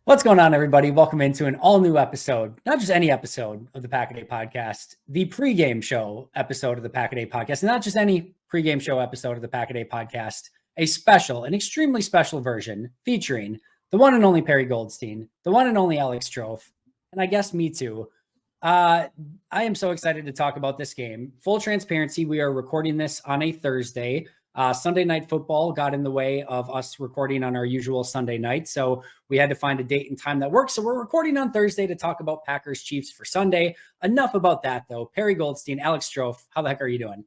What's going on, everybody? Welcome into an all-new episode, not just any episode of the Pack-A-Day Podcast, the pregame show episode of the Pack-A-Day Podcast, and not just any pregame show episode of the Pack-A-Day Podcast, a special, an extremely special version featuring the one and only Perri Goldstein, the one and only Alex Strofe, and I guess me too. I am so excited to talk about this game. Full transparency, we are recording this on a Thursday. Sunday night football got in the way of us recording on our usual Sunday night. So we had to find a date and time that works. So we're recording on Thursday to talk about Packers Chiefs for Sunday. Enough about that, though. Perri Goldstein, Alex Strofe, how the heck are you doing?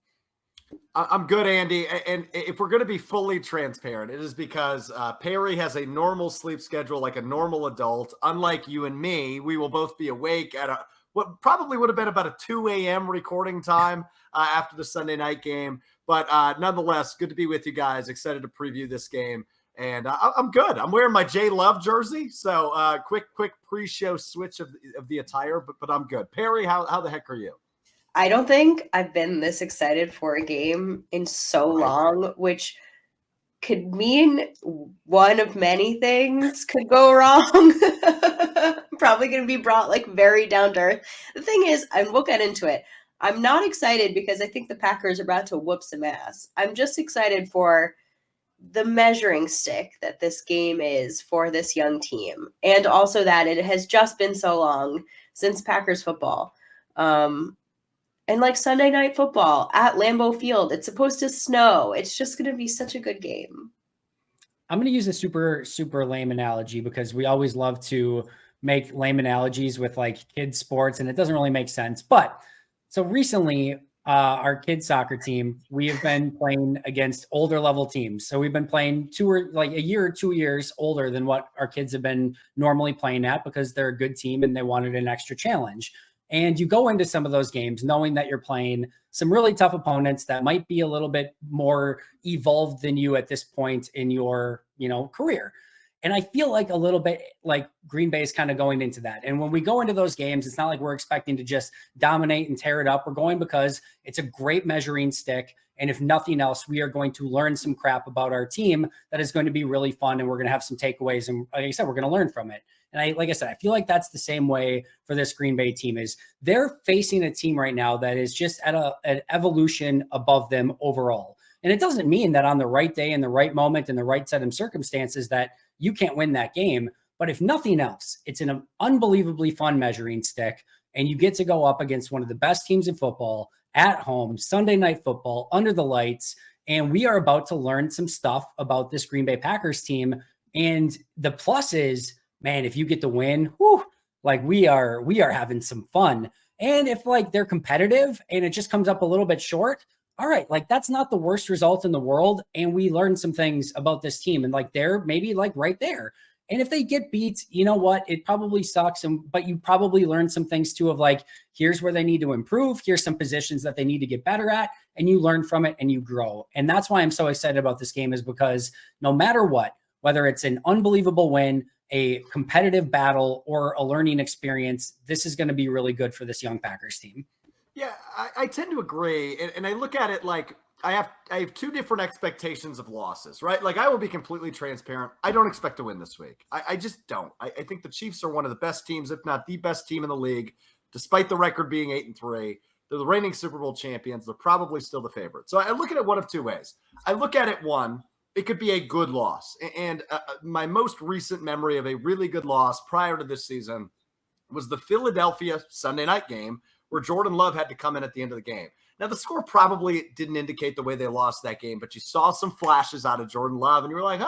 I'm good, Andy. And if we're going to be fully transparent, it is because Perri has a normal sleep schedule like a normal adult. Unlike you and me, we will both be awake at what probably would have been about a 2 a.m. recording time after the Sunday night game. But nonetheless, good to be with you guys. Excited to preview this game. And I'm good. I'm wearing my J Love jersey. So quick pre-show switch of the attire, but I'm good. Perri, how the heck are you? I don't think I've been this excited for a game in so long, which could mean one of many things could go wrong. Probably going to be brought very down to earth. The thing is, and we'll get into it, I'm not excited because I think the Packers are about to whoop some ass. I'm just excited for the measuring stick that this game is for this young team. And also that it has just been so long since Packers football. And Sunday night football at Lambeau Field, it's supposed to snow. It's just going to be such a good game. I'm going to use a super, super lame analogy because we always love to make lame analogies with kids sports and it doesn't really make sense. But so recently, our kids soccer team, we have been playing against older level teams. So we've been playing a year or 2 years older than what our kids have been normally playing at because they're a good team and they wanted an extra challenge. And you go into some of those games knowing that you're playing some really tough opponents that might be a little bit more evolved than you at this point in your, career. And I feel a little bit like Green Bay is kind of going into that. And when we go into those games, it's not like we're expecting to just dominate and tear it up. We're going because it's a great measuring stick. And if nothing else, we are going to learn some crap about our team that is going to be really fun. And we're going to have some takeaways. And like I said, we're going to learn from it. And like I said, I feel like that's the same way for this Green Bay team is they're facing a team right now that is just at an evolution above them overall. And it doesn't mean that on the right day, in the right moment, in the right set of circumstances that you can't win that game. But if nothing else, it's an unbelievably fun measuring stick. And you get to go up against one of the best teams in football at home, Sunday night football, under the lights. And we are about to learn some stuff about this Green Bay Packers team. And the plus is, man, if you get to win, we are having some fun. And if they're competitive and it just comes up a little bit short, all right, that's not the worst result in the world. And we learned some things about this team and they're maybe right there. And if they get beat, you know what? It probably sucks. But you probably learn some things too of here's where they need to improve. Here's some positions that they need to get better at. And you learn from it and you grow. And that's why I'm so excited about this game is because no matter what, whether it's an unbelievable win, a competitive battle, or a learning experience, this is going to be really good for this young Packers team. Yeah, I tend to agree. And I look at it I have two different expectations of losses, right? I will be completely transparent. I don't expect to win this week. I just don't. I think the Chiefs are one of the best teams, if not the best team in the league, despite the record being 8-3. They're the reigning Super Bowl champions. They're probably still the favorite. So I look at it one of two ways. I look at it one, it could be a good loss. And my most recent memory of a really good loss prior to this season was the Philadelphia Sunday night game where Jordan-Love had to come in at the end of the game. Now, the score probably didn't indicate the way they lost that game, but you saw some flashes out of Jordan-Love, and you were like,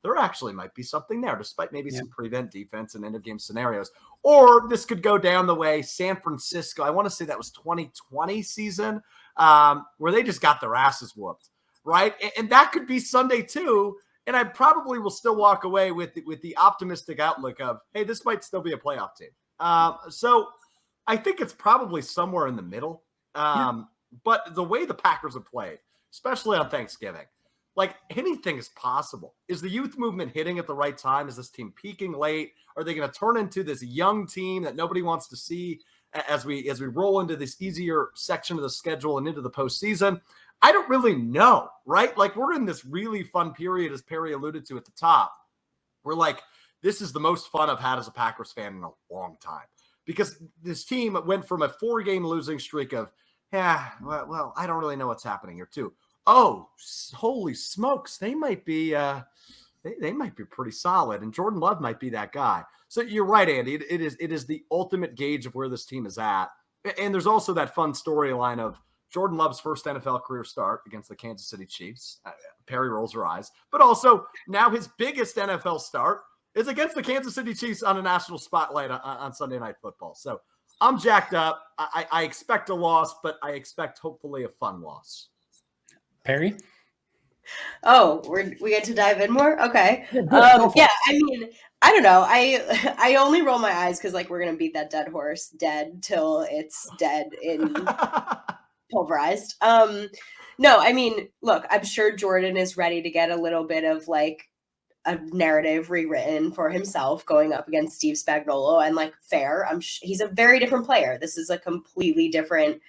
there actually might be something there, despite maybe some prevent defense and end-of-game scenarios. Or this could go down the way San Francisco, I want to say that was 2020 season, where they just got their asses whooped, right? And that could be Sunday too, and I probably will still walk away with the optimistic outlook of, hey, this might still be a playoff team. So I think it's probably somewhere in the middle. But the way the Packers have played, especially on Thanksgiving, anything is possible. Is the youth movement hitting at the right time? Is this team peaking late? Are they going to turn into this young team that nobody wants to see as we roll into this easier section of the schedule and into the postseason? I don't really know, right? We're in this really fun period, as Perri alluded to at the top, where this is the most fun I've had as a Packers fan in a long time, because this team went from a 4-game losing streak of, well, I don't really know what's happening here too. Oh, holy smokes. They might be, they might be pretty solid, and Jordan Love might be that guy. So you're right, Andy. It is the ultimate gauge of where this team is at. And there's also that fun storyline of Jordan Love's first NFL career start against the Kansas City Chiefs. Perri rolls her eyes. But also now his biggest NFL start is against the Kansas City Chiefs on a national spotlight on Sunday Night Football. So I'm jacked up. I expect a loss, but I expect hopefully a fun loss. Perri? Oh, we get to dive in more? Okay. Yeah, I mean, I don't know. I only roll my eyes because like we're gonna beat that dead horse dead till it's dead in pulverized. No, I mean, look, I'm sure Jordan is ready to get a little bit of like a narrative rewritten for himself going up against Steve Spagnuolo, and like fair. He's a very different player. This is a completely different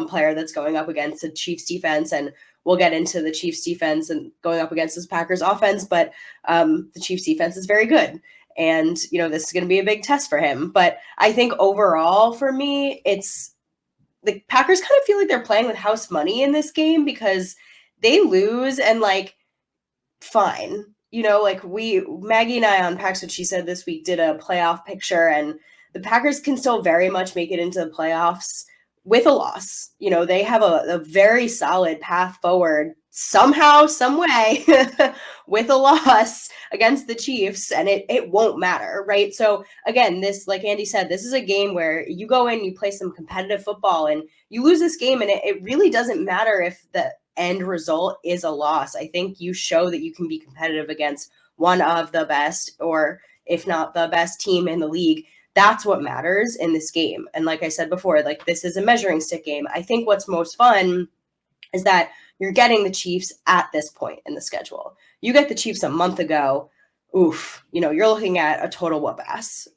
player that's going up against the Chiefs defense, and we'll get into the Chiefs defense and going up against this Packers offense, but the Chiefs defense is very good. And, you know, this is going to be a big test for him. But I think overall for me, it's the Packers kind of feel like they're playing with house money in this game because they lose and like, fine. You know, like Maggie and I on Packs What She Said this week did a playoff picture, and the Packers can still very much make it into the playoffs with a loss. You know, they have a very solid path forward somehow, some way with a loss against the Chiefs, and it won't matter, right? So again, this, like Andy said, this is a game where you go in, you play some competitive football, and you lose this game, and it really doesn't matter if the end result is a loss. I think you show that you can be competitive against one of the best, or if not the best team in the league. That's what matters in this game. And like I said before, like this is a measuring stick game. I think what's most fun is that you're getting the Chiefs at this point in the schedule. You get the Chiefs a month ago, oof, you know, you're looking at a total whoop ass.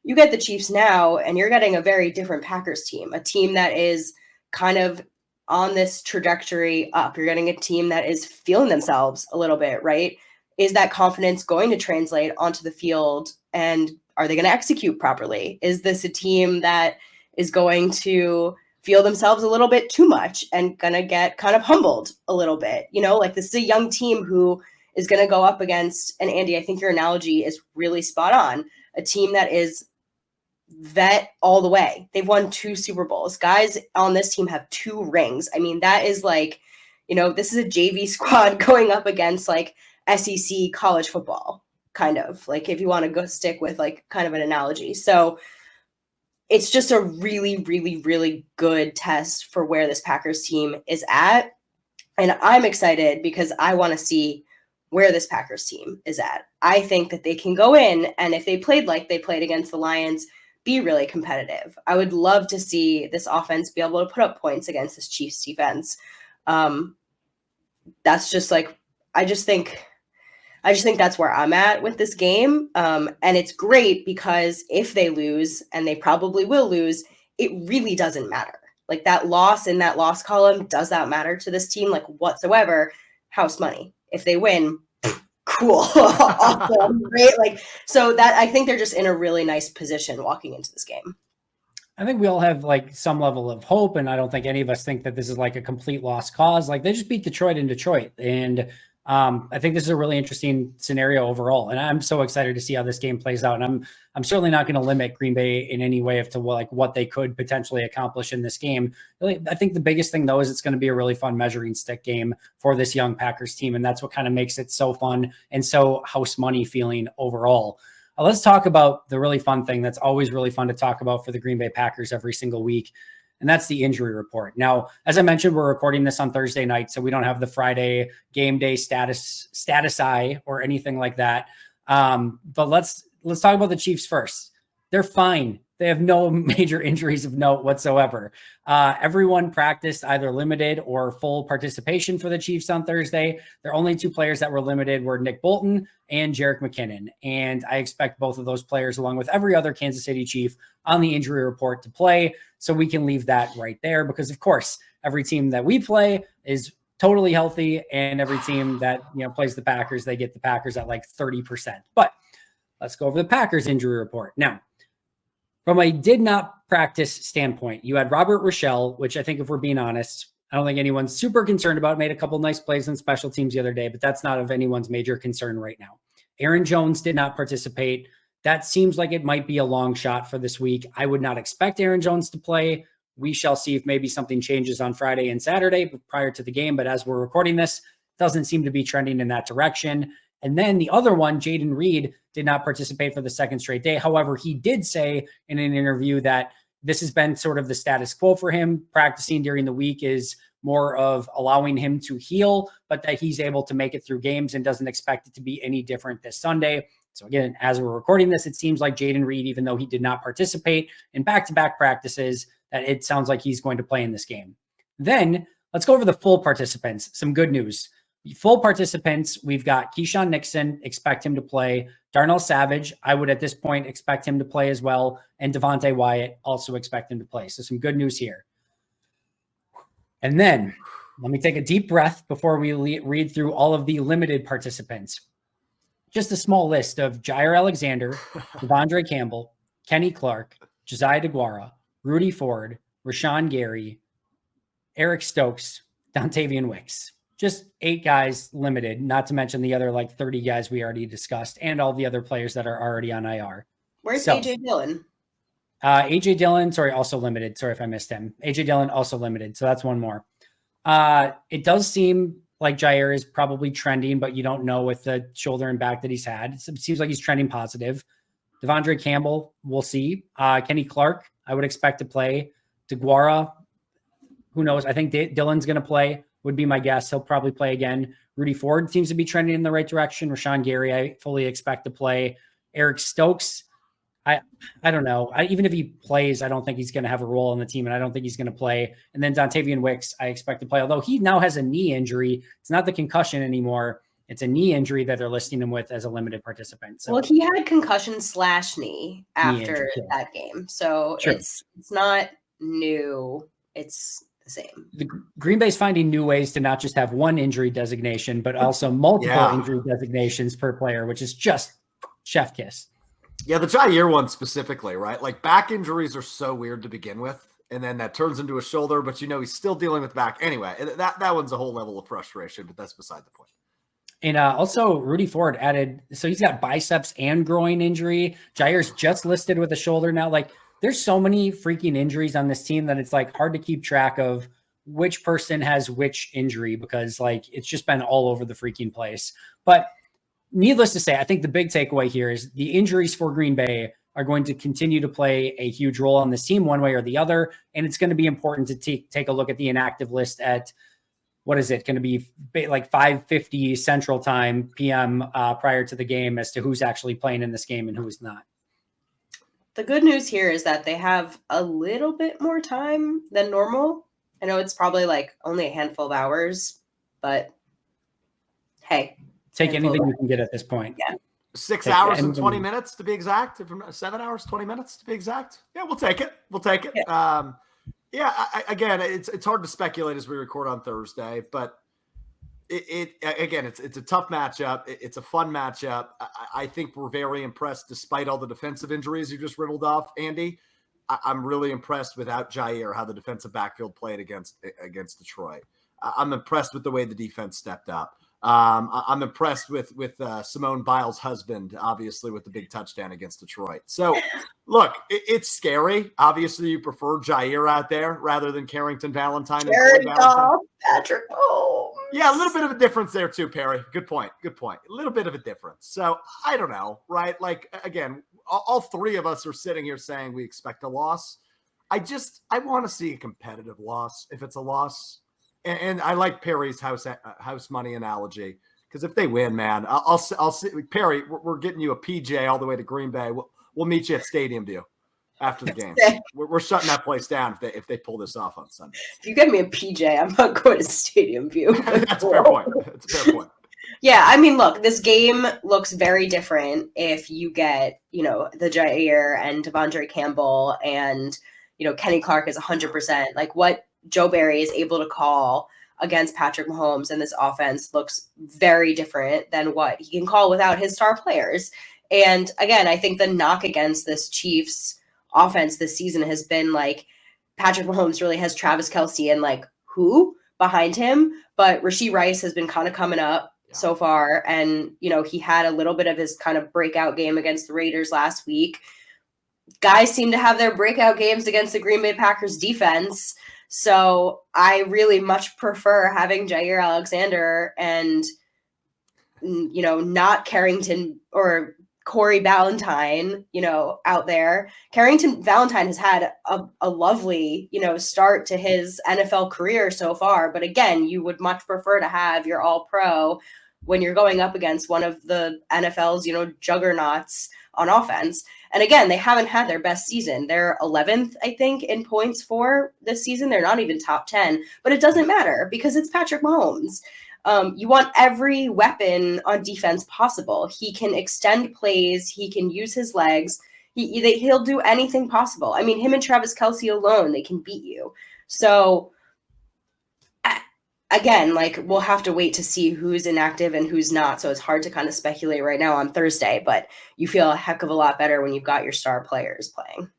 You get the Chiefs now, and you're getting a very different Packers team, a team that is kind of on this trajectory up. You're getting a team that is feeling themselves a little bit, right? Is that confidence going to translate onto the field, and are they going to execute properly? Is this a team that is going to feel themselves a little bit too much and going to get kind of humbled a little bit? You know, like this is a young team who is going to go up against, and Andy, I think your analogy is really spot on, a team that is vet all the way. They've won 2 Super Bowls. Guys on this team have 2 rings. I mean, that is like, you know, this is a JV squad going up against like SEC college football, kind of, like if you want to go stick with like kind of an analogy. So it's just a really, really, really good test for where this Packers team is at. And I'm excited because I want to see where this Packers team is at. I think that they can go in, and if they played like they played against the Lions, be really competitive. I would love to see this offense be able to put up points against this Chiefs defense. That's just like, I just think that's where I'm at with this game. And it's great because if they lose, and they probably will lose, it really doesn't matter. Like that loss in that loss column does not matter to this team, like whatsoever. House money. If they win, cool. Awesome. Great. Like, so that I think they're just in a really nice position walking into this game. I think we all have like some level of hope, and I don't think any of us think that this is like a complete lost cause. Like they just beat Detroit in Detroit, and I think this is a really interesting scenario overall, and I'm so excited to see how this game plays out. And I'm certainly not going to limit Green Bay in any way as to like what they could potentially accomplish in this game. Really, I think the biggest thing though is it's going to be a really fun measuring stick game for this young Packers team, and that's what kind of makes it so fun and so house money feeling overall. Let's talk about the really fun thing that's always really fun to talk about for the Green Bay Packers every single week. And that's the injury report. Now, as I mentioned, we're recording this on Thursday night, so we don't have the Friday game day status eye or anything like that. But let's talk about the Chiefs first. They're fine. They have no major injuries of note whatsoever. Everyone practiced either limited or full participation for the Chiefs on Thursday. Their only 2 players that were limited were Nick Bolton and Jerick McKinnon. And I expect both of those players, along with every other Kansas City Chief, on the injury report to play. So we can leave that right there because, of course, every team that we play is totally healthy, and every team that plays the Packers, they get the Packers at like 30%. But let's go over the Packers injury report. Now, from a did not practice standpoint, you had Robert Rochelle, which I think if we're being honest, I don't think anyone's super concerned about. Made a couple nice plays on special teams the other day, but that's not of anyone's major concern right now. Aaron Jones did not participate. That seems like it might be a long shot for this week. I would not expect Aaron Jones to play. We shall see if maybe something changes on Friday and Saturday prior to the game. But as we're recording this, it doesn't seem to be trending in that direction. And then the other one, Jaden Reed, did not participate for the second straight day. However, he did say in an interview that this has been sort of the status quo for him. Practicing during the week is more of allowing him to heal, but that he's able to make it through games and doesn't expect it to be any different this Sunday. So again, as we're recording this, it seems like Jaden Reed, even though he did not participate in back-to-back practices, that it sounds like he's going to play in this game. Then let's go over the full participants. Some good news. Full participants, we've got Keyshawn Nixon, expect him to play. Darnell Savage, I would at this point expect him to play as well. And Devontae Wyatt, also expect him to play. So some good news here. And then let me take a deep breath before we read through all of the limited participants. Just a small list of Jair Alexander, Devondre Campbell, Kenny Clark, Josiah DeGuara, Rudy Ford, Rashawn Gary, Eric Stokes, Dontavian Wicks. Just 8 guys limited, not to mention the other like 30 guys we already discussed and all the other players that are already on IR. Where's AJ Dillon? AJ Dillon, sorry, also limited. Sorry if I missed him. AJ Dillon also limited. So that's one more. It does seem like Jair is probably trending, but you don't know with the shoulder and back that he's had. It seems like he's trending positive. Devondre Campbell, we'll see. Kenny Clark, I would expect to play. DeGuara, who knows? I think Dillon's going to play, would be my guess. He'll probably play again. Rudy Ford seems to be trending in the right direction. Rashawn Gary, I fully expect to play. Eric Stokes, I don't know. Even if he plays, I don't think he's going to have a role on the team, and I don't think he's going to play. And then Dontavian Wicks, I expect to play, although he now has a knee injury. It's not the concussion anymore. It's a knee injury that they're listing him with as a limited participant. So, well, he had concussion/knee after that game. So it's not new. It's the same. The Green Bay's finding new ways to not just have one injury designation, but also multiple injury designations per player, which is just chef kiss. Yeah, the Jair one specifically, right? Like back injuries are so weird to begin with, and then that turns into a shoulder, but he's still dealing with back. Anyway, that one's a whole level of frustration, but that's beside the point. And also Rudy Ford added, so he's got biceps and groin injury. Jair's just listed with a shoulder now. Like there's so many freaking injuries on this team that it's like hard to keep track of which person has which injury because like it's just been all over the freaking place. But needless to say, I think the big takeaway here is the injuries for Green Bay are going to continue to play a huge role on this team one way or the other. And it's going to be important to take a look at the inactive list at, what is it going to be, like 5:50 Central Time PM prior to the game as to who's actually playing in this game and who is not. The good news here is that they have a little bit more time than normal. I know it's probably like only a handful of hours, but hey. Take anything you can get at this point. Yeah. 6 hours and 20 minutes to be exact. 7 hours, 20 minutes to be exact. Yeah, we'll take it. We'll take it. Yeah. Again, it's hard to speculate as we record on Thursday, but it's a tough matchup. It's a fun matchup. I think we're very impressed despite all the defensive injuries you just riddled off, Andy. I'm really impressed without Jair, how the defensive backfield played against Detroit. I'm impressed with the way the defense stepped up. I'm impressed with Simone Biles' husband, obviously, with the big touchdown against Detroit. So, look, it's scary. Obviously, you prefer Jair out there rather than Carrington Valentine. Patrick Mahomes. Yeah, a little bit of a difference there too, Perry. Good point. A little bit of a difference. So, I don't know, right? Like, again, all three of us are sitting here saying we expect a loss. I want to see a competitive loss if it's a loss. And I like Perry's house money analogy because if they win, man, I'll see Perry. We're getting you a PJ all the way to Green Bay. We'll meet you at Stadium View after the game. We're shutting that place down if they pull this off on Sunday. If you get me a PJ, I'm not going to Stadium View. That's a fair point. Yeah, I mean, look, this game looks very different if you get the Jair and Devondre Campbell and Kenny Clark is 100%. Like what Joe Barry is able to call against Patrick Mahomes and this offense looks very different than what he can call without his star players. And again, I think the knock against this Chiefs offense this season has been like Patrick Mahomes really has Travis Kelce and like who behind him, but Rashee Rice has been kind of coming up so far. And, you know, he had a little bit of his kind of breakout game against the Raiders last week. Guys seem to have their breakout games against the Green Bay Packers defense. So I really much prefer having Jair Alexander and, you know, not Carrington or Corey Ballantyne, you know, out there. Carrington Valentine has had a lovely, you know, start to his NFL career so far. But again, you would much prefer to have your all pro when you're going up against one of the NFL's, you know, juggernauts on offense. And again, they haven't had their best season. They're 11th, I think, in points for this season. They're not even top 10, but it doesn't matter because it's Patrick Mahomes. You want every weapon on defense possible. He can extend plays. He can use his legs. He'll do anything possible. I mean, him and Travis Kelce alone, they can beat you. So again, like we'll have to wait to see who's inactive and who's not. So it's hard to kind of speculate right now on Thursday, but you feel a heck of a lot better when you've got your star players playing.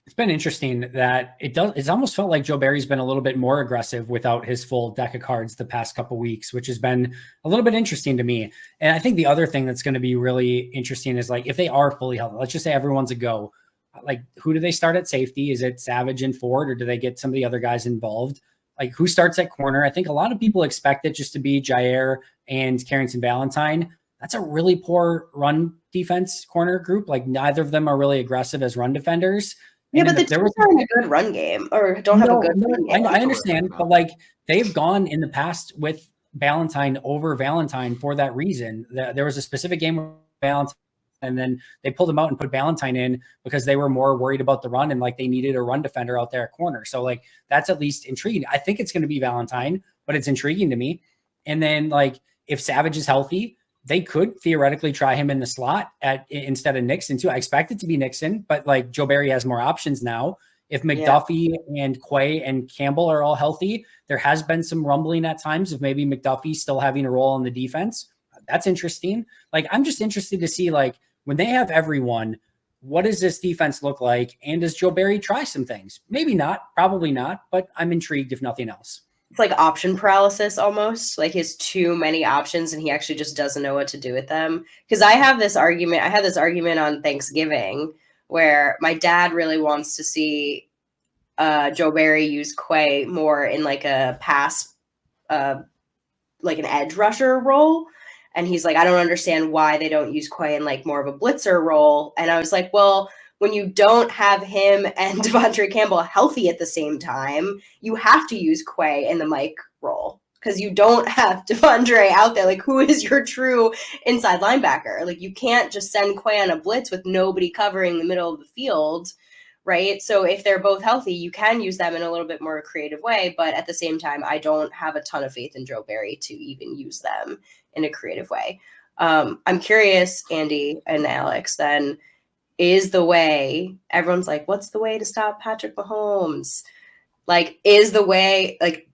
It's been interesting that it's almost felt like Joe Barry's been a little bit more aggressive without his full deck of cards the past couple of weeks, which has been a little bit interesting to me. And I think the other thing that's going to be really interesting is like, if they are fully healthy, let's just say everyone's a go, like who do they start at safety? Is it Savage and Ford, or do they get some of the other guys involved? Like who starts at corner? I think a lot of people expect it just to be Jair and Carrington Valentine. That's a really poor run defense corner group. Like neither of them are really aggressive as run defenders. Yeah, but the Chiefs aren't a good run game or don't have a good run game. I understand, but like they've gone in the past with Valentine over Valentine for that reason. There was a specific game with Valentine, and then they pulled him out and put Valentine in because they were more worried about the run and like they needed a run defender out there at corner. So like that's at least intriguing. I think it's going to be Valentine, but it's intriguing to me. And then like if Savage is healthy, they could theoretically try him in the slot instead of Nixon too. I expect it to be Nixon, but like Joe Barry has more options now. If McDuffie and Quay and Campbell are all healthy, there has been some rumbling at times of maybe McDuffie still having a role on the defense. That's interesting. Like, I'm just interested to see like when they have everyone, what does this defense look like? And does Joe Barry try some things? Maybe not, probably not, but I'm intrigued if nothing else. It's like option paralysis almost. Like he has too many options and he actually just doesn't know what to do with them. Because I had this argument on Thanksgiving where my dad really wants to see Joe Barry use Quay more in like a pass, like an edge rusher role. And he's like, I don't understand why they don't use Quay in like more of a blitzer role. And I was like, well, when you don't have him and Devondre Campbell healthy at the same time, you have to use Quay in the Mike role because you don't have Devondre out there. Like, who is your true inside linebacker? Like, you can't just send Quay on a blitz with nobody covering the middle of the field, right? So if they're both healthy, you can use them in a little bit more creative way. But at the same time, I don't have a ton of faith in Joe Barry to even use them in a creative way. I'm curious, Andy and Alex, then, is the way everyone's like, what's the way to stop Patrick Mahomes? Like, is the way, like,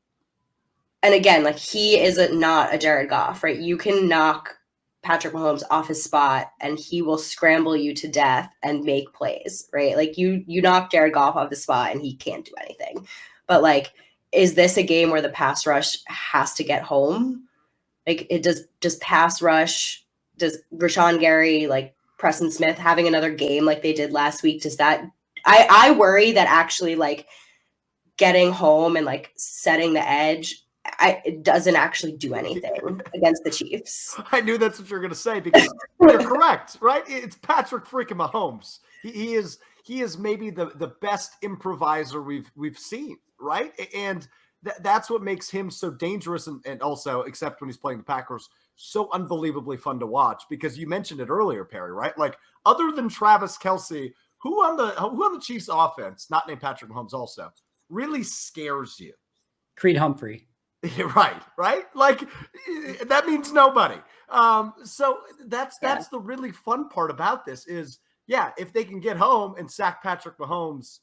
and again, like he is not a Jared Goff, right? You can knock Patrick Mahomes off his spot and he will scramble you to death and make plays, right? Like you knock Jared Goff off the spot and he can't do anything. But like, is this a game where the pass rush has to get home? Like it does pass rush, does Rashawn Gary, like, Preston Smith having another game like they did last week, does that I worry that actually like getting home and like setting the edge, it doesn't actually do anything against the Chiefs. I knew that's what you're going to say because you're correct, right? It's Patrick freaking Mahomes. He is maybe the best improviser we've seen, right? And that's what makes him so dangerous and also, except when he's playing the Packers, so unbelievably fun to watch because you mentioned it earlier, Perry, right? Like other than Travis Kelce, who on the Chiefs offense, not named Patrick Mahomes also, really scares you? Creed Humphrey. Right. Like that means nobody. So that's the really fun part about this is, if they can get home and sack Patrick Mahomes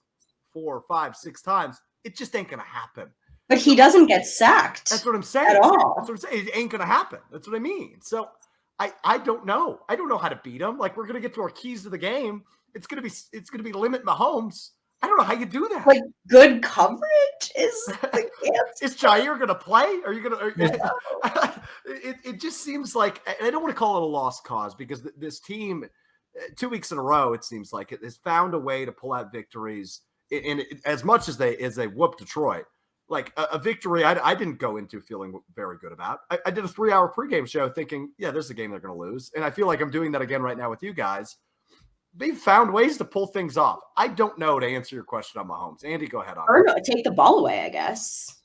4, 5, 6 times, it just ain't going to happen. But he doesn't get sacked. That's what I'm saying. At all. That's what I'm saying. It ain't going to happen. That's what I mean. So I don't know. I don't know how to beat them. Like, we're going to get to our keys to the game. It's going to be limit Mahomes. I don't know how you do that. Like, good coverage is the answer. Is Jair going to play? Are you going to? It just seems like, and I don't want to call it a lost cause, because this team, 2 weeks in a row, it seems like, it has found a way to pull out victories. And as much as they whoop Detroit, like a victory I didn't go into feeling very good about. I did a 3-hour pregame show thinking, yeah, there's a game they're going to lose. And I feel like I'm doing that again right now with you guys. They've found ways to pull things off. I don't know, to answer your question on Mahomes. Andy, go ahead on Or no, take the ball away, I guess.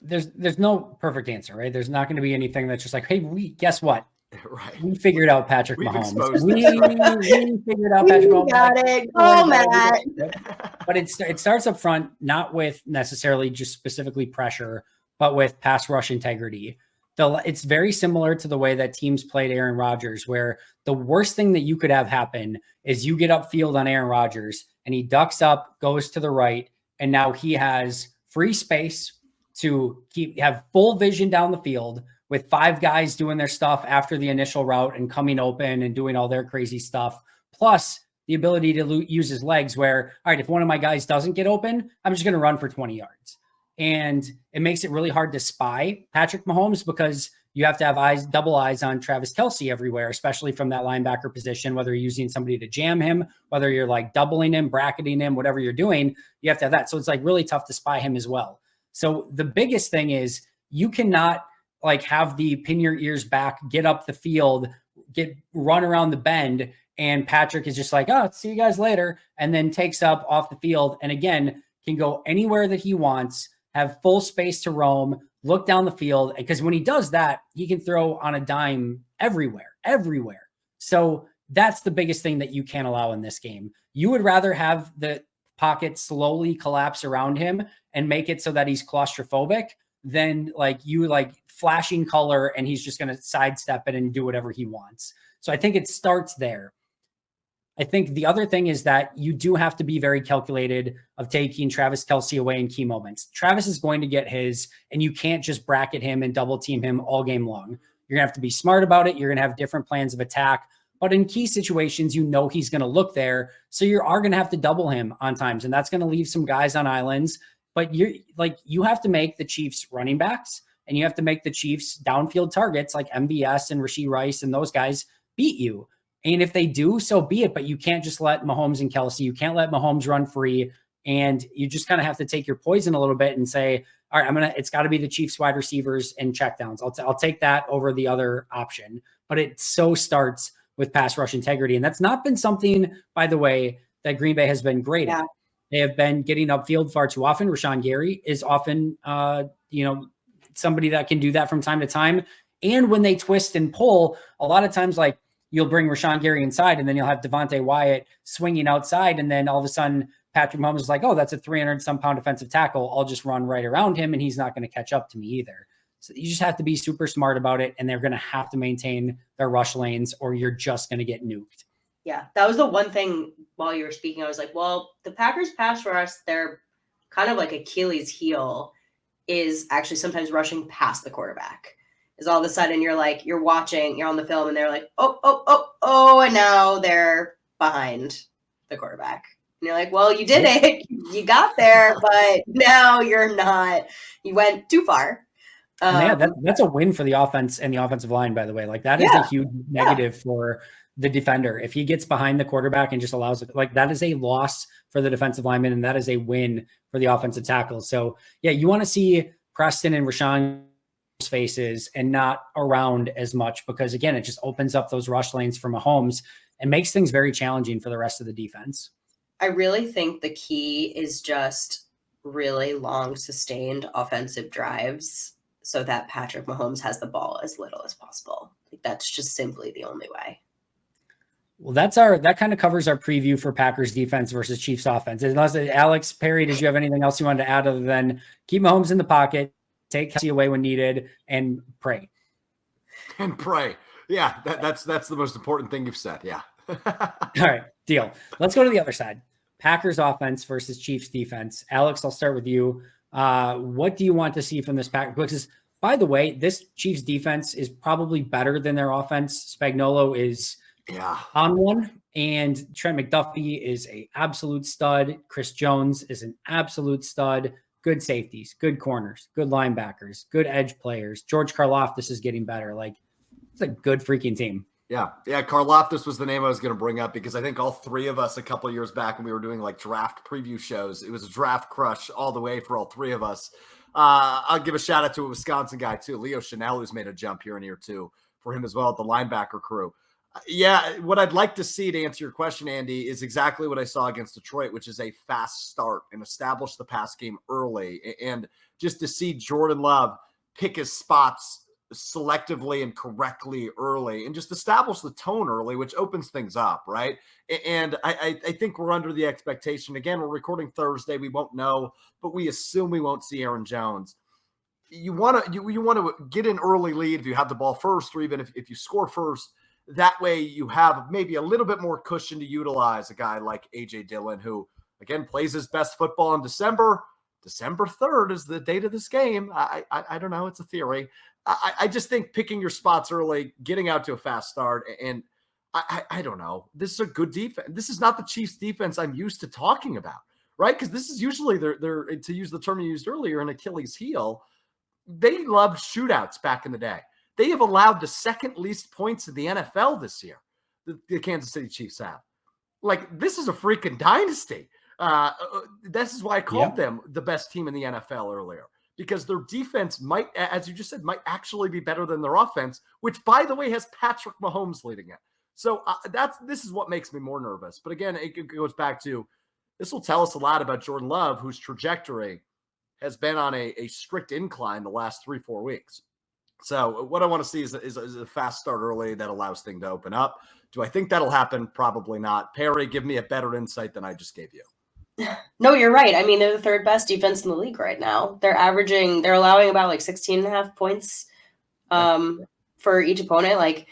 There's no perfect answer, right? There's not going to be anything that's just like, hey, guess what? Right. We figured out Patrick We've Mahomes. exposed We figured out We Patrick Mahomes. got it. Oh, Matt. But it starts up front, not with necessarily just specifically pressure, but with pass rush integrity. It's very similar to the way that teams played Aaron Rodgers, where the worst thing that you could have happen is you get upfield on Aaron Rodgers and he ducks up, goes to the right, and now he has free space to have full vision down the field with 5 guys doing their stuff after the initial route and coming open and doing all their crazy stuff, plus the ability to use his legs where, all right, if one of my guys doesn't get open, I'm just going to run for 20 yards. And it makes it really hard to spy Patrick Mahomes, because you have to have double eyes on Travis Kelce everywhere, especially from that linebacker position, whether you're using somebody to jam him, whether you're like doubling him, bracketing him, whatever you're doing, you have to have that. So it's like really tough to spy him as well. So the biggest thing is you cannot like have the pin your ears back, get up the field, run around the bend, and Patrick is just like, oh, see you guys later, and then takes up off the field and again can go anywhere that he wants, have full space to roam, look down the field, because when he does that, he can throw on a dime everywhere. So that's the biggest thing that you can't allow in this game. You would rather have the pocket slowly collapse around him and make it so that he's claustrophobic than like flashing color and he's just going to sidestep it and do whatever he wants. So I think it starts there. I think the other thing is that you do have to be very calculated of taking Travis Kelce away in key moments. Travis is going to get his, and you can't just bracket him and double team him all game long. You're going to have to be smart about it. You're going to have different plans of attack. But in key situations, you know he's going to look there. So you are going to have to double him on times, and that's going to leave some guys on islands. But you have to make the Chiefs running backs, and you have to make the Chiefs downfield targets like MVS and Rashee Rice and those guys beat you. And if they do, so be it. But you can't just let Mahomes and Kelce, you can't let Mahomes run free. And you just kind of have to take your poison a little bit and say, all right, it's got to be the Chiefs wide receivers and checkdowns. I'll take that over the other option. But it so starts with pass rush integrity. And that's not been something, by the way, that Green Bay has been great at. They have been getting upfield far too often. Rashawn Gary is often, somebody that can do that from time to time. And when they twist and pull, a lot of times, like, you'll bring Rashawn Gary inside, and then you'll have Devontae Wyatt swinging outside. And then all of a sudden, Patrick Mahomes is like, oh, that's a 300-some-pound defensive tackle. I'll just run right around him, and he's not going to catch up to me either. So you just have to be super smart about it, and they're going to have to maintain their rush lanes, or you're just going to get nuked. Yeah, that was the one thing while you were speaking. I was like, well, the Packers pass rush, their kind of like Achilles heel is actually sometimes rushing past the quarterback. Is all of a sudden you're watching, you're on the film, and they're like, oh, and now they're behind the quarterback. And you're like, well, you did it. You got there, but now you're not. You went too far. That's a win for the offense and the offensive line, by the way. Like, that is a huge negative for the defender. If he gets behind the quarterback and just allows it, like, that is a loss for the defensive lineman, and that is a win for the offensive tackle. So, yeah, you want to see Preston and Rashawn faces and not around as much, because again, it just opens up those rush lanes for Mahomes and makes things very challenging for the rest of the defense. I really think the key is just really long, sustained offensive drives so that Patrick Mahomes has the ball as little as possible. Like, that's just simply the only way. Well, that kind of covers our preview for Packers defense versus Chiefs offense. Unless Alex, Perri, did you have anything else you wanted to add other than keep Mahomes in the pocket, take Kelce away when needed, and pray? And pray. Yeah, that's the most important thing you've said. Yeah. All right, deal. Let's go to the other side. Packers offense versus Chiefs defense. Alex, I'll start with you. What do you want to see from this Packers? Because By the way, this Chiefs defense is probably better than their offense. Spagnuolo is on one, and Trent McDuffie is a absolute stud. Chris Jones is an absolute stud. Good safeties, good corners, good linebackers, good edge players. George Karlaftis is getting better. Like, it's a good freaking team. Yeah. Karlaftis was the name I was going to bring up because I think all three of us a couple of years back when we were doing like draft preview shows, it was a draft crush all the way for all three of us. I'll give a shout out to a Wisconsin guy too, Leo Chanel, who's made a jump here and here too for him as well at the linebacker crew. Yeah, what I'd like to see, to answer your question, Andy, is exactly what I saw against Detroit, which is a fast start and establish the pass game early. And just to see Jordan Love pick his spots selectively and correctly early and just establish the tone early, which opens things up, right? And I think we're under the expectation. Again, we're recording Thursday. We won't know, but we assume we won't see Aaron Jones. You want to get an early lead if you have the ball first, or even if you score first. That way you have maybe a little bit more cushion to utilize a guy like A.J. Dillon, who, again, plays his best football in December. December 3rd is the date of this game. I don't know. It's a theory. I just think picking your spots early, getting out to a fast start, and I don't know. This is a good defense. This is not the Chiefs defense I'm used to talking about, right? Because this is usually their, to use the term you used earlier, an Achilles heel. They loved shootouts back in the day. They have allowed the second least points in the NFL this year. The Kansas City Chiefs have. Like, this is a freaking dynasty. This is why I called them the best team in the NFL earlier, because their defense might, as you just said, might actually be better than their offense, which, by the way, has Patrick Mahomes leading it. So this is what makes me more nervous. But again, it goes back to, this will tell us a lot about Jordan Love, whose trajectory has been on a strict incline the last 3-4 weeks. So what I want to see is a fast start early that allows things to open up. Do I think that'll happen? Probably not. Perri, give me a better insight than I just gave you. No, you're right. I mean, they're the third best defense in the league right now. They're allowing about like 16.5 points for each opponent. Like,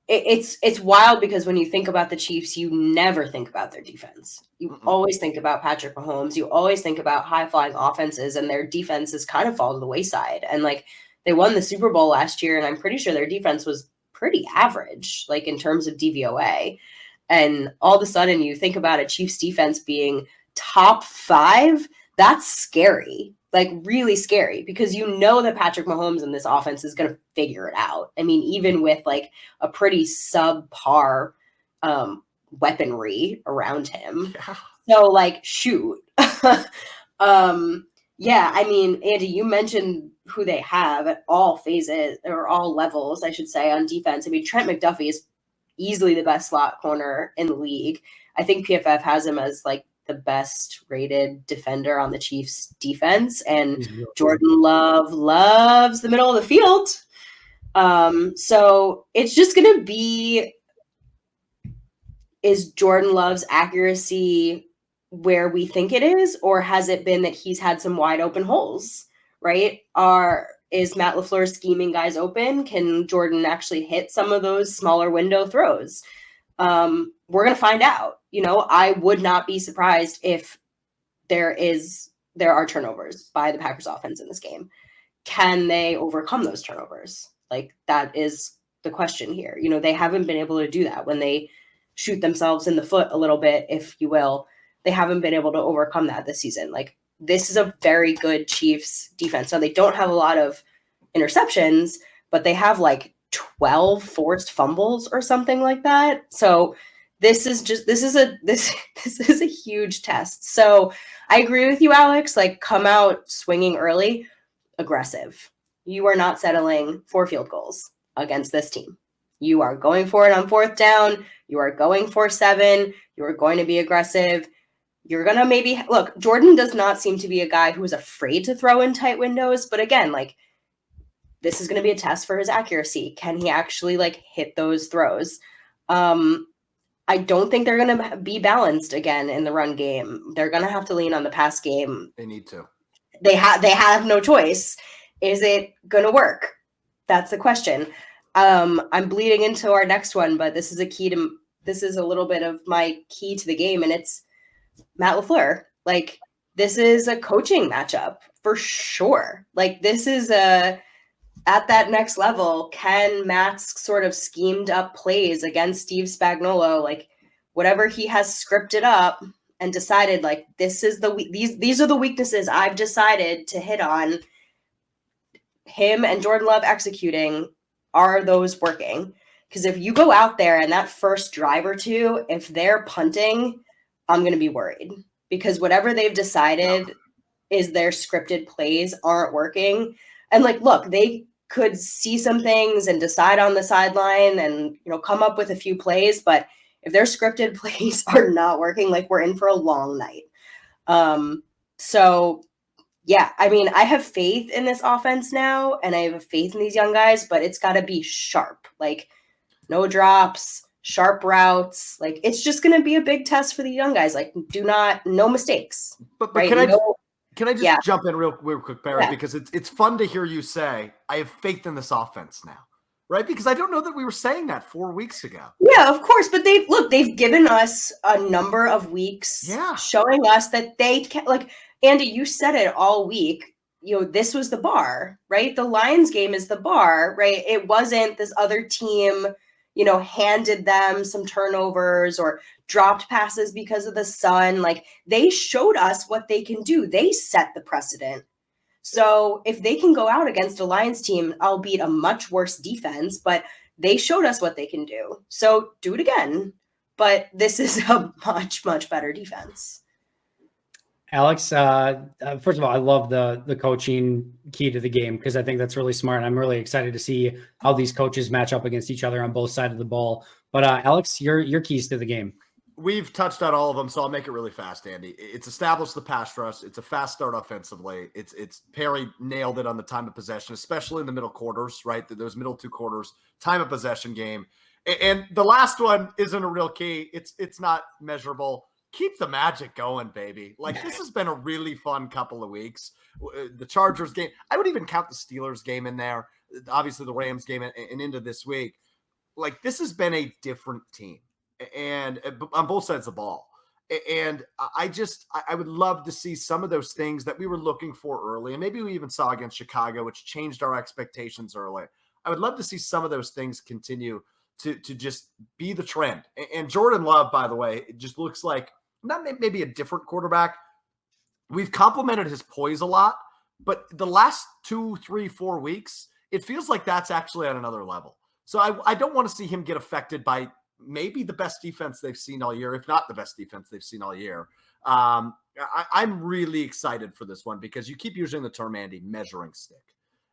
it's wild, because when you think about the Chiefs, you never think about their defense. You always think about Patrick Mahomes. You always think about high flying offenses, and their defenses kind of fall to the wayside. And like, they won the Super Bowl last year, and I'm pretty sure their defense was pretty average, like in terms of DVOA. And all of a sudden you think about a Chiefs defense being top 5, that's scary, like really scary, because you know that Patrick Mahomes in this offense is going to figure it out. I mean, even with like a pretty subpar weaponry around him. Yeah. So like, shoot. Yeah, I mean, Andy, you mentioned who they have at all phases, or all levels, I should say, on defense. I mean, Trent McDuffie is easily the best slot corner in the league. I think PFF has him as like the best rated defender on the Chiefs defense. And Jordan Love loves the middle of the field. So it's just going to be, is Jordan Love's accuracy where we think it is, or has it been that he's had some wide open holes, right? Is Matt LaFleur scheming guys open? Can Jordan actually hit some of those smaller window throws? We're going to find out. You know, I would not be surprised if there are turnovers by the Packers offense in this game. Can they overcome those turnovers? Like, that is the question here. You know, they haven't been able to do that when they shoot themselves in the foot a little bit, if you will. They haven't been able to overcome that this season. Like, this is a very good Chiefs defense. So they don't have a lot of interceptions, but they have like 12 forced fumbles or something like that. So this is a huge test. So I agree with you, Alex. Like, come out swinging early, aggressive. You are not settling for field goals against this team. You are going for it on 4th down. You are going for 7. You are going to be aggressive. You're going to maybe look, Jordan does not seem to be a guy who is afraid to throw in tight windows. But again, like, this is going to be a test for his accuracy. Can he actually like hit those throws? I don't think they're going to be balanced again in the run game. They're going to have to lean on the pass game. They need to. They have no choice. Is it going to work? That's the question. I'm bleeding into our next one, but this is a little bit of my key to the game, and it's Matt LaFleur. Like, this is a coaching matchup for sure. Like this is at that next level, Ken Matt's sort of schemed up plays against Steve Spagnuolo, like whatever he has scripted up and decided like these are the weaknesses I've decided to hit on. Him and Jordan Love executing, are those working? Because if you go out there and that first drive or two, if they're punting, I'm going to be worried because whatever they've decided is their scripted plays aren't working. And like, look, they could see some things and decide on the sideline and, come up with a few plays. But if their scripted plays are not working, like we're in for a long night. So yeah, I mean, I have faith in this offense now and I have faith in these young guys, but it's got to be sharp, like no drops, sharp routes. Like it's just going to be a big test for the young guys. Like no mistakes. But right? Can I just jump in real quick, Perri, because it's fun to hear you say, I have faith in this offense now, right? Because I don't know that we were saying that 4 weeks ago. Yeah, of course. But they've given us a number of weeks showing us that they can, like, Andy, you said it all week, this was the bar, right? The Lions game is the bar, right? It wasn't this other team, handed them some turnovers or dropped passes because of the sun. Like they showed us what they can do. They set the precedent. So if they can go out against a Lions team, albeit a much worse defense, but they showed us what they can do. So do it again. But this is a much, much better defense. Alex, first of all, I love the coaching key to the game because I think that's really smart. I'm really excited to see how these coaches match up against each other on both sides of the ball. But Alex, your keys to the game. We've touched on all of them, so I'll make it really fast, Andy. It's established the pass rush. It's a fast start offensively. It's Perri nailed it on the time of possession, especially in the middle quarters, right? Those middle 2 quarters, time of possession game. And the last one isn't a real key. It's not measurable. Keep the magic going, baby. Like this has been a really fun couple of weeks. The Chargers game, I would even count the Steelers game in there. Obviously the Rams game and into this week. Like this has been a different team and on both sides of the ball. And I would love to see some of those things that we were looking for early. And maybe we even saw against Chicago, which changed our expectations early. I would love to see some of those things continue to just be the trend. And Jordan Love, by the way, it just looks like not maybe a different quarterback. We've complimented his poise a lot, but the last 2, 3, 4 weeks, it feels like that's actually on another level. So I don't want to see him get affected by maybe the best defense they've seen all year, if not the best defense they've seen all year. I'm really excited for this one because you keep using the term, Andy, measuring stick.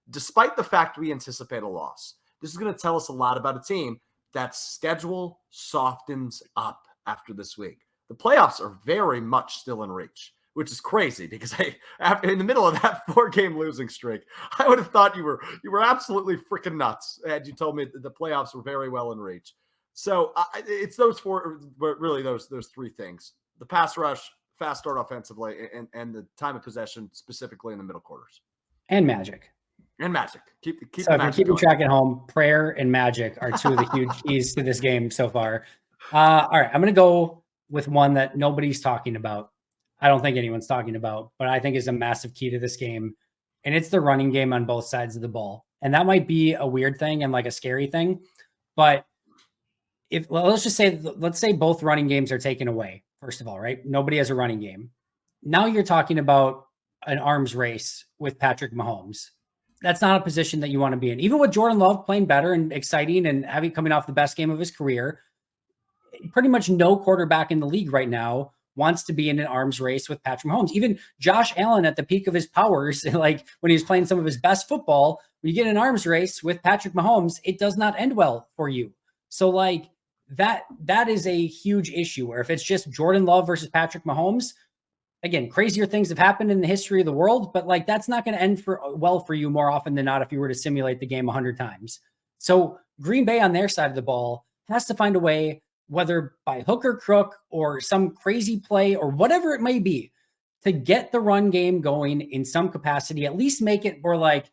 Despite the fact we anticipate a loss, this is going to tell us a lot about a team that schedule softens up after this week. The playoffs are very much still in reach, which is crazy because in the middle of that 4-game losing streak, I would have thought you were absolutely freaking nuts had you told me that the playoffs were very well in reach. So it's those those 3 things: the pass rush, fast start offensively, and the time of possession, specifically in the middle quarters, and magic. And magic. Keep so if you're keeping track at home, prayer and magic are 2 of the huge keys to this game so far. All right, I'm going to go with one that nobody's talking about. I don't think anyone's talking about, but I think is a massive key to this game. And it's the running game on both sides of the ball. And that might be a weird thing and like a scary thing. But let's say both running games are taken away, first of all, right? Nobody has a running game. Now you're talking about an arms race with Patrick Mahomes. That's not a position that you want to be in. Even with Jordan Love playing better and exciting and coming off the best game of his career, pretty much no quarterback in the league right now wants to be in an arms race with Patrick Mahomes. Even Josh Allen at the peak of his powers, like when he was playing some of his best football, when you get an arms race with Patrick Mahomes, it does not end well for you. So like that is a huge issue where if it's just Jordan Love versus Patrick Mahomes, again, crazier things have happened in the history of the world, but like that's not going to end well for you more often than not if you were to simulate the game 100 times. So Green Bay on their side of the ball has to find a way, whether by hook or crook or some crazy play or whatever it may be, to get the run game going in some capacity, at least make it where like,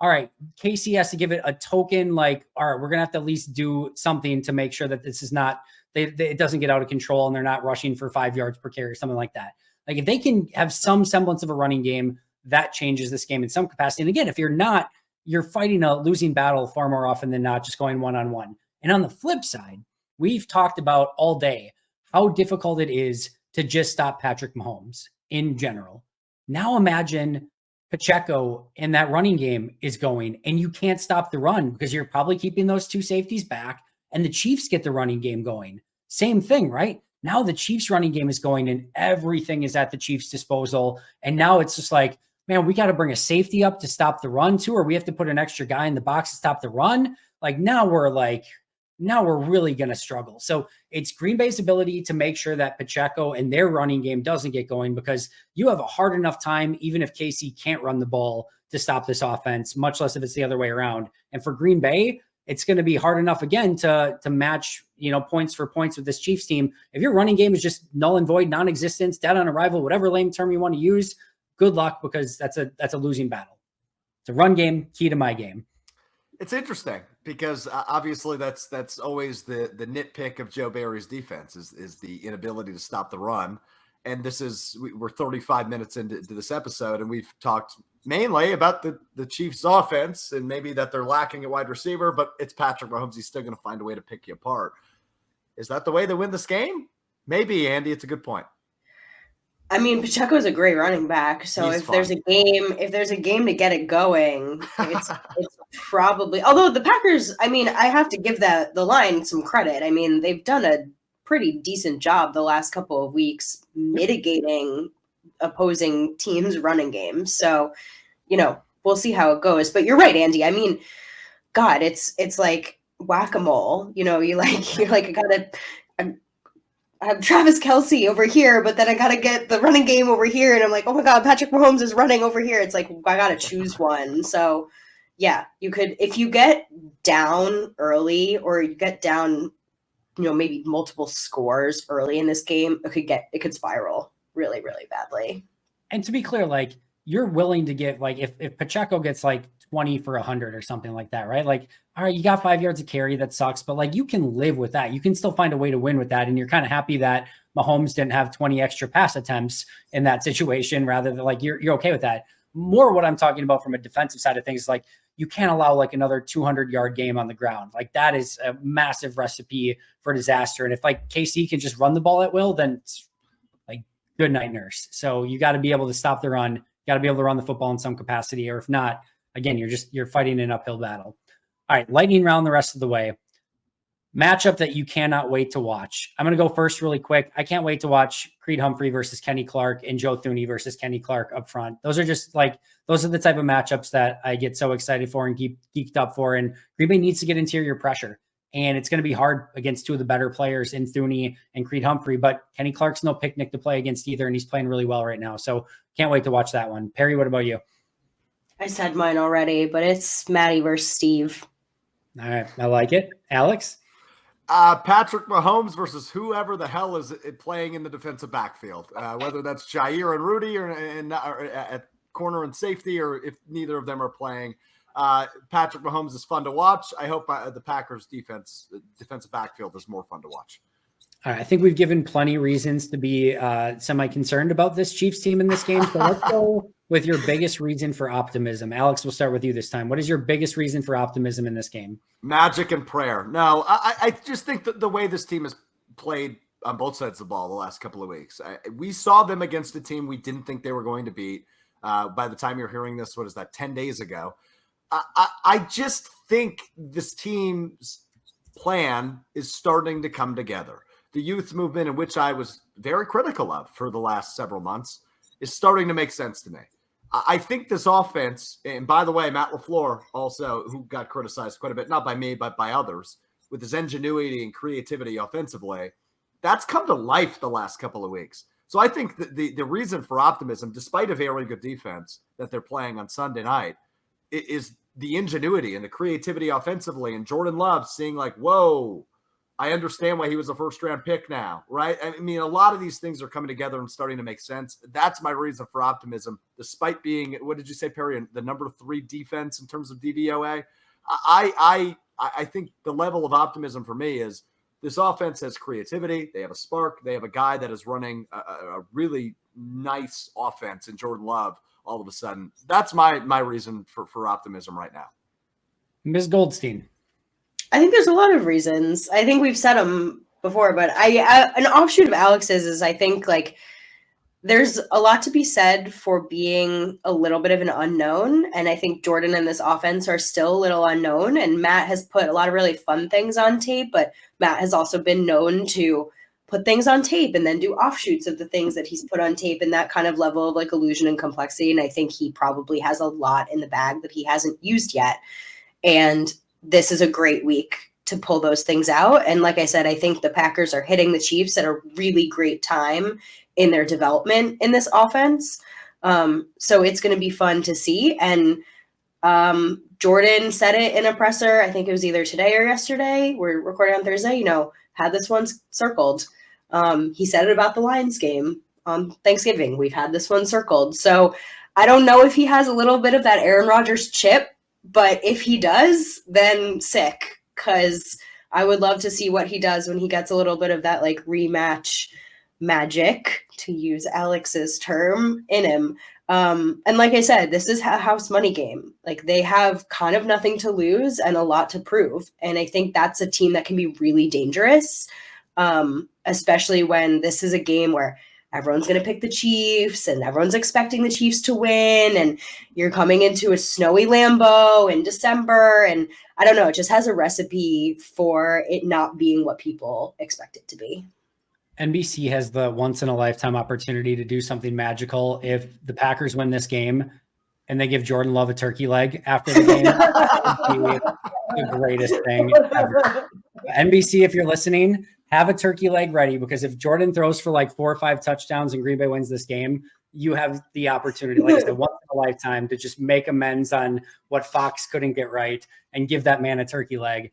all right, Casey has to give it a token, like, all right, we're going to have to at least do something to make sure that this is not, it doesn't get out of control and they're not rushing for 5 yards per carry or something like that. Like if they can have some semblance of a running game, that changes this game in some capacity. And again, if you're not, you're fighting a losing battle far more often than not, just going one-on-one. And on the flip side, we've talked about all day how difficult it is to just stop Patrick Mahomes in general. Now imagine Pacheco in that running game is going and you can't stop the run because you're probably keeping those two safeties back and the Chiefs get the running game going. Same thing, right? Now the Chiefs running game is going and everything is at the Chiefs disposal. And now it's just like, man, we got to bring a safety up to stop the run too, or we have to put an extra guy in the box to stop the run. Now we're really going to struggle. So it's Green Bay's ability to make sure that Pacheco and their running game doesn't get going, because you have a hard enough time, even if KC can't run the ball, to stop this offense, much less if it's the other way around. And for Green Bay, it's going to be hard enough again to match, points for points with this Chiefs team. If your running game is just null and void, non-existent, dead on arrival, whatever lame term you want to use, good luck, because that's a losing battle. It's a run game, key to my game. It's interesting because obviously that's always the nitpick of Joe Barry's defense is the inability to stop the run. And we're 35 minutes into this episode, and we've talked mainly about the Chiefs offense and maybe that they're lacking a wide receiver, but it's Patrick Mahomes. He's still going to find a way to pick you apart. Is that the way they win this game? Maybe, Andy. It's a good point. I mean, Pacheco's a great running back. So if there's a game to get it going, it's probably, although the Packers, I mean, I have to give the line some credit. I mean, they've done a pretty decent job the last couple of weeks mitigating opposing teams' running games. So, we'll see how it goes. But you're right, Andy. I mean, God, it's like whack-a-mole. You're like, I have Travis Kelce over here, but then I got to get the running game over here. And I'm like, oh my God, Patrick Mahomes is running over here. It's like, I got to choose one. So yeah, you could, if you get down early or you get down, maybe multiple scores early in this game, it could spiral really, really badly. And to be clear, you're willing to get, if Pacheco gets 20 for 100 or something like that, right? All right, you got 5 yards of carry, that sucks, but you can live with that. You can still find a way to win with that. And you're kind of happy that Mahomes didn't have 20 extra pass attempts in that situation, rather than you're okay with that. More what I'm talking about from a defensive side of things, you can't allow another 200-yard game on the ground. That is a massive recipe for disaster. And if KC can just run the ball at will, then it's good night, nurse. So you got to be able to stop the run. You got to be able to run the football in some capacity, or if not, again, you're fighting an uphill battle. All right, lightning round the rest of the way. Matchup that you cannot wait to watch. I'm going to go first really quick. I can't wait to watch Creed Humphrey versus Kenny Clark and Joe Thuney versus Kenny Clark up front. Those are just those are the type of matchups that I get so excited for and geeked up for. And Green Bay needs to get interior pressure. And it's going to be hard against two of the better players in Thuney and Creed Humphrey, but Kenny Clark's no picnic to play against either, and he's playing really well right now. So can't wait to watch that one. Perry, what about you? I said mine already, but it's Maddie versus Steve. All right, I like it. Alex? Patrick Mahomes versus whoever the hell is playing in the defensive backfield, whether that's Jair and Rudy or at corner and safety, or if neither of them are playing. Patrick Mahomes is fun to watch. I hope the Packers defensive backfield is more fun to watch. All right, I think we've given plenty reasons to be semi-concerned about this Chiefs team in this game. So let's go with your biggest reason for optimism. Alex, we'll start with you this time. What is your biggest reason for optimism in this game? Magic and prayer. No, I just think that the way this team has played on both sides of the ball the last couple of weeks, we saw them against a team we didn't think they were going to beat. By the time you're hearing this, what is that, 10 days ago? I just think this team's plan is starting to come together. The youth movement, in which I was very critical of for the last several months, is starting to make sense to me. I think this offense, and by the way, Matt LaFleur also, who got criticized quite a bit, not by me, but by others, with his ingenuity and creativity offensively, that's come to life the last couple of weeks. So I think the reason for optimism, despite a very good defense that they're playing on Sunday night, is the ingenuity and the creativity offensively, and Jordan Love seeing whoa, I understand why he was a first-round pick now, right? I mean, a lot of these things are coming together and starting to make sense. That's my reason for optimism, despite being, what did you say, Perry, the number 3 defense in terms of DVOA? I think the level of optimism for me is This offense has creativity. They have a spark. They have a guy that is running a really nice offense in Jordan Love all of a sudden. That's my reason for optimism right now. Ms. Goldstein. I think there's a lot of reasons. I think we've said them before, but an offshoot of Alex's is I think like there's a lot to be said for being a little bit of an unknown. And I think Jordan and this offense are still a little unknown. And Matt has put a lot of really fun things on tape, but Matt has also been known to put things on tape and then do offshoots of the things that he's put on tape and that kind of level of like illusion and complexity. And I think he probably has a lot in the bag that he hasn't used yet. And this is a great week to pull those things out. And like I said, I think the Packers are hitting the Chiefs at a really great time in their development in this offense. So it's going to be fun to see. And Jordan said it in a presser. I think it was either today or yesterday. We're recording on Thursday, had this one circled. He said it about the Lions game on Thanksgiving. We've had this one circled. So I don't know if he has a little bit of that Aaron Rodgers chip, but if he does, then sick, because I would love to see what he does when he gets a little bit of that like rematch magic, to use Alex's term, in him. And like I said, this is a house money game. Like they have kind of nothing to lose and a lot to prove. And I think that's a team that can be really dangerous, especially when this is a game where everyone's going to pick the Chiefs and everyone's expecting the Chiefs to win. And you're coming into a snowy Lambeau in December. And I don't know, it just has a recipe for it not being what people expect it to be. NBC has the once in a lifetime opportunity to do something magical. If the Packers win this game and they give Jordan Love a turkey leg after the game, that would be the greatest thing ever. NBC, if you're listening, have a turkey leg ready, because if Jordan throws for like 4 or 5 touchdowns and Green Bay wins this game, you have the opportunity, like I said, once in a lifetime, to just make amends on what Fox couldn't get right and give that man a turkey leg.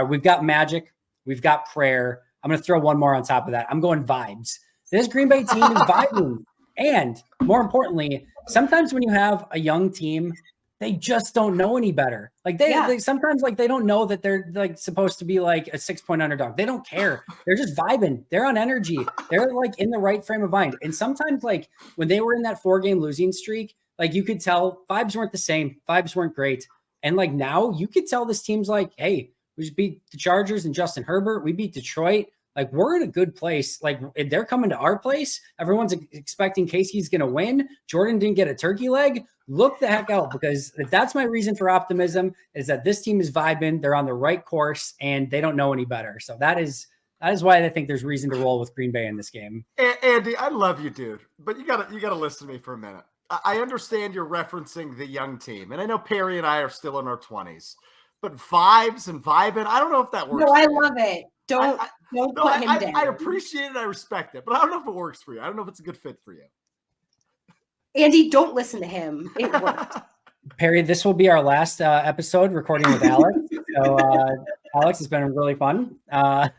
We've got magic. We've got prayer. I'm going to throw one more on top of that. I'm going vibes. This Green Bay team is vibing. And more importantly, sometimes when you have a young team, they just don't know any better. Like they sometimes like they don't know that they're like supposed to be like a 6-point underdog. They don't care. They're just vibing. They're on energy. They're like in the right frame of mind. And sometimes like when they were in that 4-game losing streak, like you could tell vibes weren't the same. Vibes weren't great. And like now you could tell this team's like, hey, we just beat the Chargers and Justin Herbert. We beat Detroit. Like we're in a good place. Like they're coming to our place. Everyone's expecting Casey's going to win. Jordan didn't get a turkey leg. Look the heck out, because that's my reason for optimism, is that this team is vibing. They're on the right course and they don't know any better. So that is why I think there's reason to roll with Green Bay in this game. Andy, I love you, dude, but you gotta listen to me for a minute. I understand you're referencing the young team, and I know Perri and I are still in our 20s, but vibes and vibing, I don't know if that works. No, I love it. Don't put him down. I appreciate it. I respect it, but I don't know if it works for you. I don't know if it's a good fit for you. Andy, don't listen to him. It worked. Perri, this will be our last episode recording with Alex. So Alex, it's been really fun. All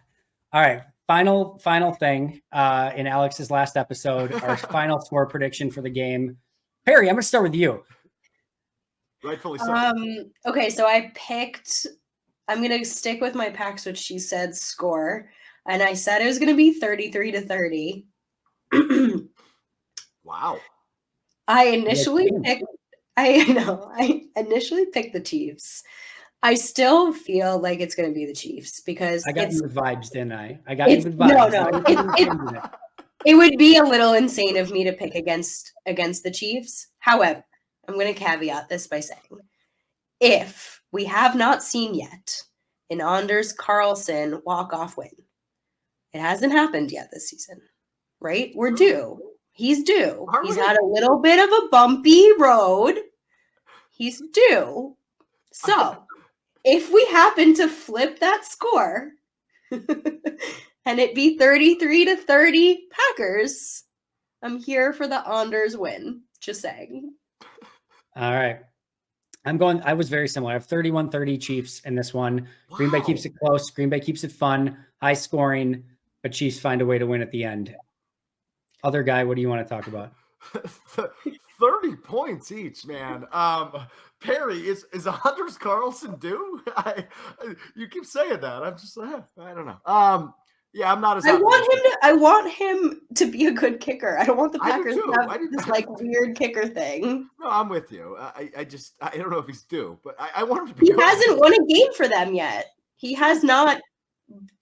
right. Final thing in Alex's last episode, our final score prediction for the game. Perri, I'm going to start with you. Rightfully so. Okay, so I'm going to stick with my Pax, which she said score. And I said it was going to be 33-30. Wow. I initially picked the Chiefs. I still feel like it's going to be the Chiefs, because I got you with vibes, didn't I? I got you with vibes. No. It would be a little insane of me to pick against the Chiefs. However, I'm going to caveat this by saying, if we have not seen yet an Anders Carlson walk-off win, it hasn't happened yet this season, right? We're due. He's due. He's had a little bit of a bumpy road. He's due. So if we happen to flip that score and it be 33-30 Packers, I'm here for the Anders win. Just saying. All right. I was very similar. I have 31-30 Chiefs in this one. Wow. Green Bay keeps it close. Green Bay keeps it fun, high scoring, but Chiefs find a way to win at the end. Other guy, what do you want to talk about? 30 points each, man. Perry, is Anders Carlson due? You keep saying that. I'm just I don't know. Yeah, I'm not as I want him to be a good kicker. I don't want the I do Packers too. to have this like weird kicker thing. No, I'm with you. I don't know if he's due, but I want him to be He good. hasn't won a game for them yet. He has not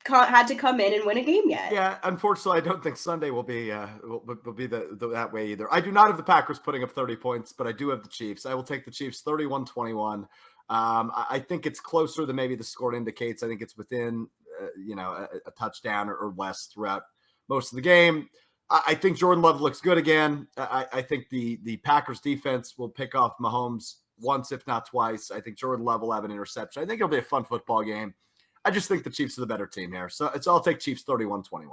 had to come in and win a game yet. Yeah, unfortunately, I don't think Sunday will be that way either. I do not have the Packers putting up 30 points, but I do have the Chiefs. I will take the Chiefs 31-21. I think it's closer than maybe the score indicates. I think it's within a touchdown or less throughout most of the game. I think Jordan Love looks good again. I think the Packers defense will pick off Mahomes once, if not twice. I think Jordan Love will have an interception. I think it'll be a fun football game. I just think the Chiefs are the better team here. So I'll take Chiefs 31-21.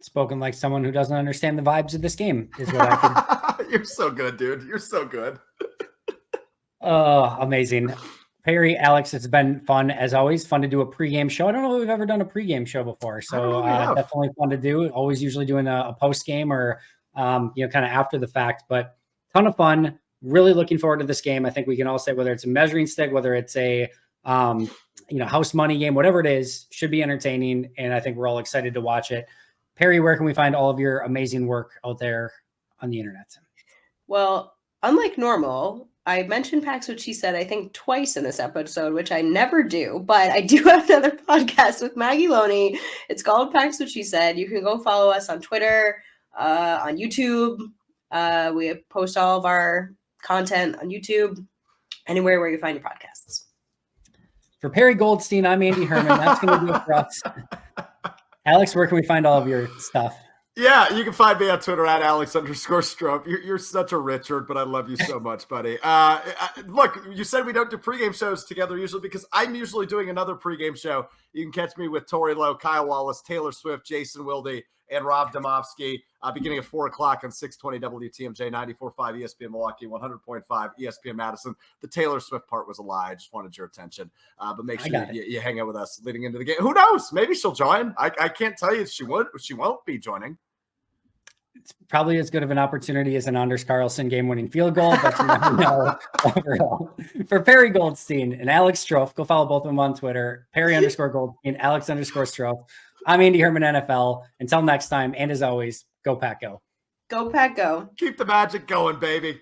Spoken like someone who doesn't understand the vibes of this game is what I could. You're so good, dude. You're so good. Oh, amazing. Perri, Alex, it's been fun as always. Fun to do a pregame show. I don't know if we've ever done a pregame show before, so definitely fun to do. Always usually doing a post game or kind of after the fact, but ton of fun. Really looking forward to this game. I think we can all say whether it's a measuring stick, whether it's a house money game, whatever it is, should be entertaining, and I think we're all excited to watch it. Perri, where can we find all of your amazing work out there on the internet? Well, unlike normal, I mentioned Pax What She Said, I think twice in this episode, which I never do, but I do have another podcast with Maggie Loney. It's called Pax What She Said. You can go follow us on Twitter, on YouTube. We post all of our content on YouTube, anywhere where you find your podcasts. For Perri Goldstein, I'm Andy Herman. That's going to do it for us. Alex, where can we find all of your stuff? Yeah, you can find me on Twitter at Alex_Strope. You're such a Richard, but I love you so much, buddy. Look, you said we don't do pregame shows together usually because I'm usually doing another pregame show. You can catch me with Tori Lowe, Kyle Wallace, Taylor Swift, Jason Wilde, and Rob Domofsky beginning at 4 o'clock on 620 WTMJ, 94.5 ESPN Milwaukee, 100.5 ESPN Madison. The Taylor Swift part was a lie. I just wanted your attention. But make sure you hang out with us leading into the game. Who knows? Maybe she'll join. I can't tell you if she would. She won't be joining. It's probably as good of an opportunity as an Anders Carlson game-winning field goal, but you never know overall. For Perri Goldstein and Alex Strofe, go follow both of them on Twitter, Perri_Goldstein, Alex_Strofe. I'm Andy Herman, NFL. Until next time, and as always, go Pack Go. Go Pack Go. Keep the magic going, baby.